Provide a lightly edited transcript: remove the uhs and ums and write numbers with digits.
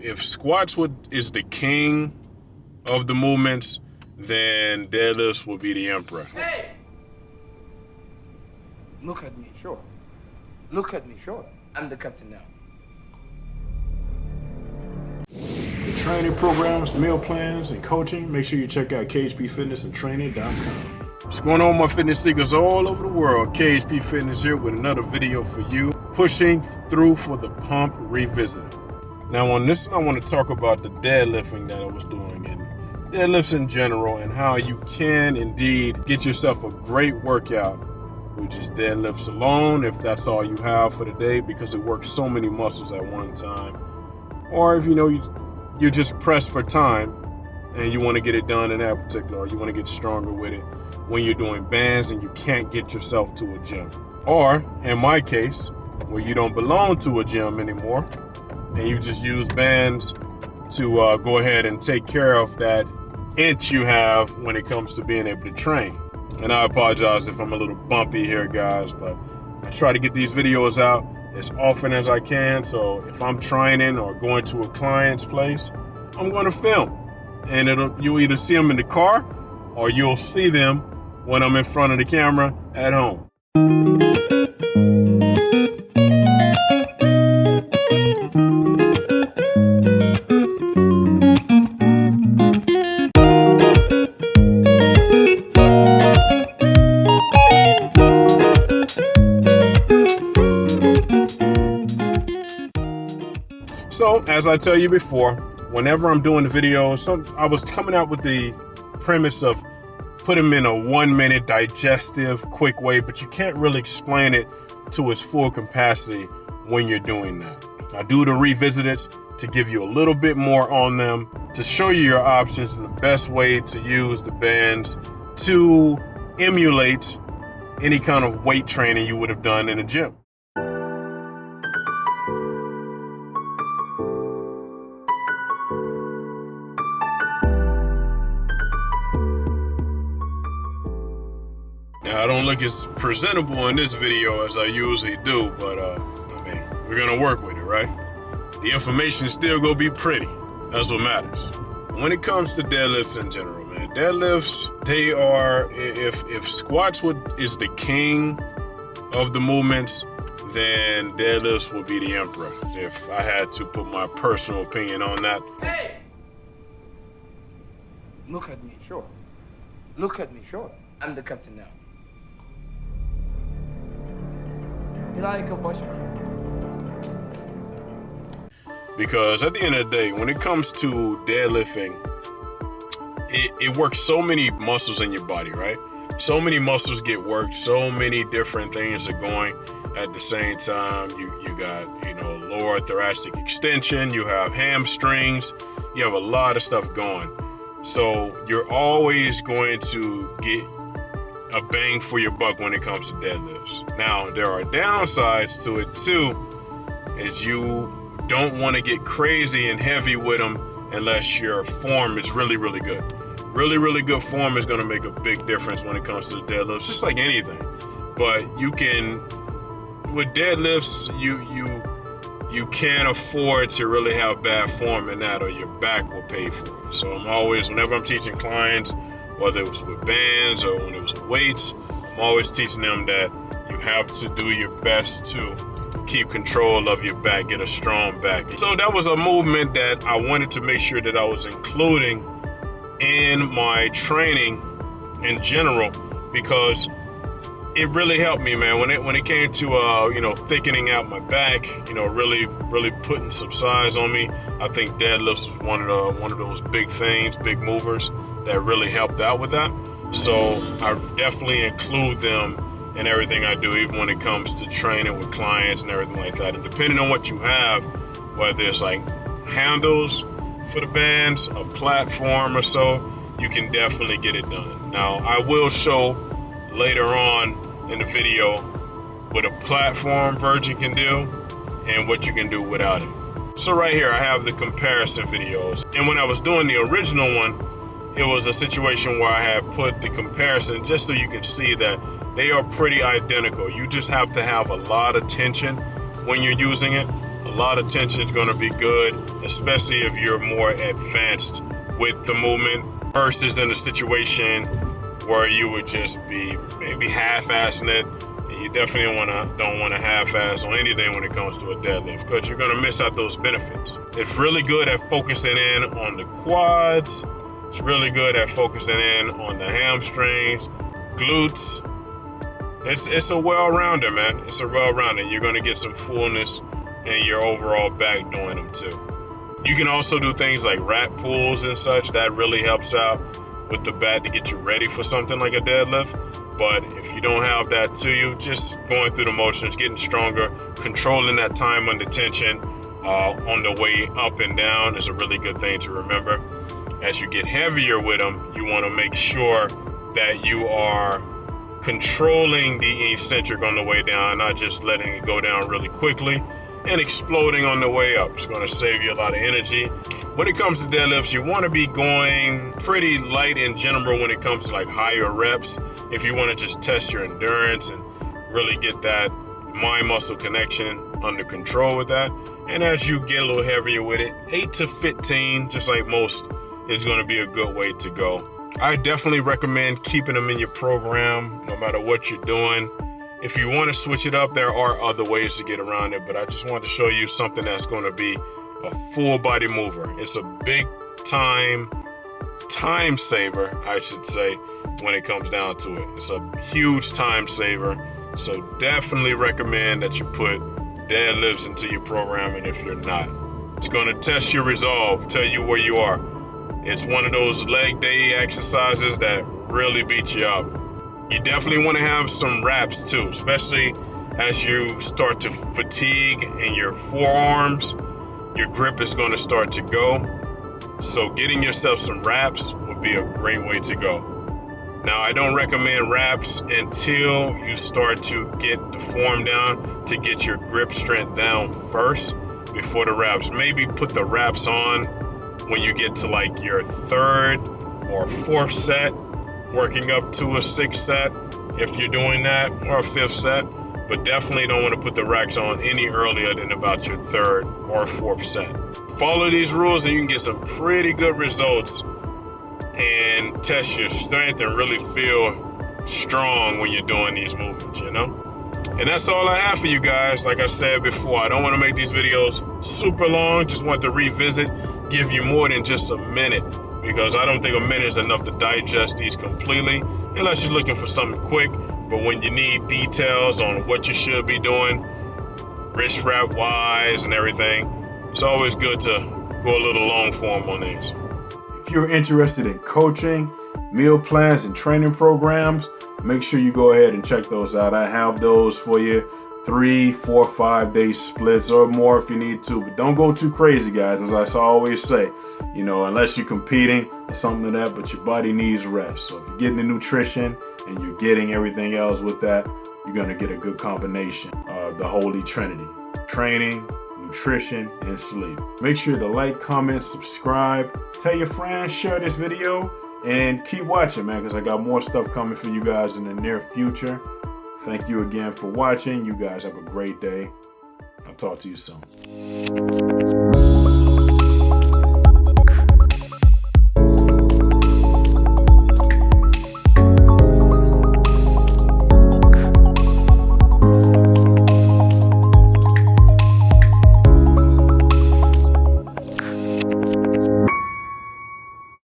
If squats is the king of the movements, then deadlifts will be the emperor. Hey! Look at me, sure. Look at me, sure. I'm the captain now. For training programs, meal plans, and coaching, make sure you check out khpfitnessandtraining.com. What's going on, my fitness seekers all over the world? KHP Fitness here with another video for you, pushing through for the pump revisited. Now on this one, I want to talk about the deadlifting that I was doing and deadlifts in general and how you can indeed get yourself a great workout with just deadlifts alone if that's all you have for the day, because it works so many muscles at one time. Or if you're just pressed for time and you want to get it done in that particular, or you want to get stronger with it when you're doing bands and you can't get yourself to a gym. Or in my case, where you don't belong to a gym anymore and you just use bands to go ahead and take care of that inch you have when it comes to being able to train. And I apologize if I'm a little bumpy here, guys, but I try to get these videos out as often as I can. So if I'm training or going to a client's place, I'm going to film, and you'll either see them in the car or you'll see them when I'm in front of the camera at home. So, as I tell you before, whenever I'm doing the videos, I was coming out with the premise of put them in a 1 minute digestive, quick way, but you can't really explain it to its full capacity when you're doing that. I do the revisited to give you a little bit more on them, to show you your options and the best way to use the bands to emulate any kind of weight training you would have done in a gym. Now, I don't look as presentable in this video as I usually do, but I mean, we're gonna work with it, right? The information still gonna be pretty. That's what matters. When it comes to deadlifts in general, man, deadlifts, they are, if squats is the king of the movements, then deadlifts will be the emperor. If I had to put my personal opinion on that. Hey! Look at me, sure. Look at me, sure. I'm the captain now. You like a push? Because at the end of the day, when it comes to deadlifting, it works so many muscles in your body, right? So many muscles get worked, so many different things are going at the same time. You got, lower thoracic extension, you have hamstrings, you have a lot of stuff going. So you're always going to get a bang for your buck when it comes to deadlifts. Now, there are downsides to it too, is you don't want to get crazy and heavy with them unless your form is really, really good. Really, really good form is going to make a big difference when it comes to the deadlifts, just like anything. But you can, with deadlifts, you can't afford to really have bad form in that, or your back will pay for it. So I'm always, whenever I'm teaching clients, whether it was with bands or when it was with weights, I'm always teaching them that you have to do your best to keep control of your back, get a strong back. So that was a movement that I wanted to make sure that I was including in my training in general, because it really helped me, man. When it came to thickening out my back, really putting some size on me, I think deadlifts was one of those big things, big movers that really helped out with that. So I definitely include them in everything I do, even when it comes to training with clients and everything like that. And depending on what you have, whether it's like handles for the bands, a platform or so, you can definitely get it done. Now, I will show later on in the video what a platform version can do and what you can do without it. So right here, I have the comparison videos. And when I was doing the original one, it was a situation where I had put the comparison just so you can see that they are pretty identical. You just have to have a lot of tension when you're using it, A lot of tension is going to be good, especially if you're more advanced with the movement versus in a situation where you would just be maybe half-assing it. You definitely don't want to half-ass on anything when it comes to a deadlift, because you're going to miss out those benefits. It's really good at focusing in on the quads. It's really good at focusing in on the hamstrings, glutes. It's a well-rounder, man. It's a well-rounder. You're going to get some fullness in your overall back doing them too. You can also do things like rack pulls and such. That really helps out with the back to get you ready for something like a deadlift. But if you don't have that to you, just going through the motions, getting stronger, controlling that time under tension on the way up and down is a really good thing to remember. As you get heavier with them, you want to make sure that you are controlling the eccentric on the way down, not just letting it go down really quickly and exploding on the way up. It's going to save you a lot of energy. When it comes to deadlifts, you want to be going pretty light in general when it comes to like higher reps. If you want to just test your endurance and really get that mind-muscle connection under control with that. And as you get a little heavier with it, 8 to 15, just like most, is going to be a good way to go. I definitely recommend keeping them in your program no matter what you're doing. If you want to switch it up, there are other ways to get around it, but I just wanted to show you something that's going to be a full body mover. It's a big time saver, I should say, when it comes down to it. It's a huge time saver. So definitely recommend that you put deadlifts into your program, and if you're not, it's going to test your resolve, tell you where you are. It's one of those leg day exercises that really beat you up. You definitely want to have some wraps too, especially as you start to fatigue in your forearms. Your grip is going to start to go. So getting yourself some wraps would be a great way to go. Now, I don't recommend wraps until you start to get the form down, to get your grip strength down first before the wraps. Maybe put the wraps on when you get to like your 3rd or 4th set, working up to a 6th set if you're doing that, or a 5th set. But definitely don't want to put the racks on any earlier than about your 3rd or 4th set. Follow these rules and you can get some pretty good results and test your strength and really feel strong when you're doing these movements, you know? And that's all I have for you guys. Like I said before, I don't want to make these videos super long. Just want to revisit, give you more than just a minute, because I don't think a minute is enough to digest these completely, unless you're looking for something quick. But when you need details on what you should be doing, wrist wrap wise and everything, it's always good to go a little long form on these. If you're interested in coaching, meal plans, and training programs, make sure you go ahead and check those out. I have those for you, 3, 4, 5 day splits or more if you need to, but don't go too crazy, guys. As I always say, you know, unless you're competing or something like that, but your body needs rest. So if you're getting the nutrition and you're getting everything else with that, you're going to get a good combination of the Holy Trinity: training, nutrition, and sleep. Make sure to like, comment, subscribe, tell your friends, share this video, and keep watching, man, because I got more stuff coming for you guys in the near future. Thank you again for watching. You guys have a great day. I'll talk to you soon.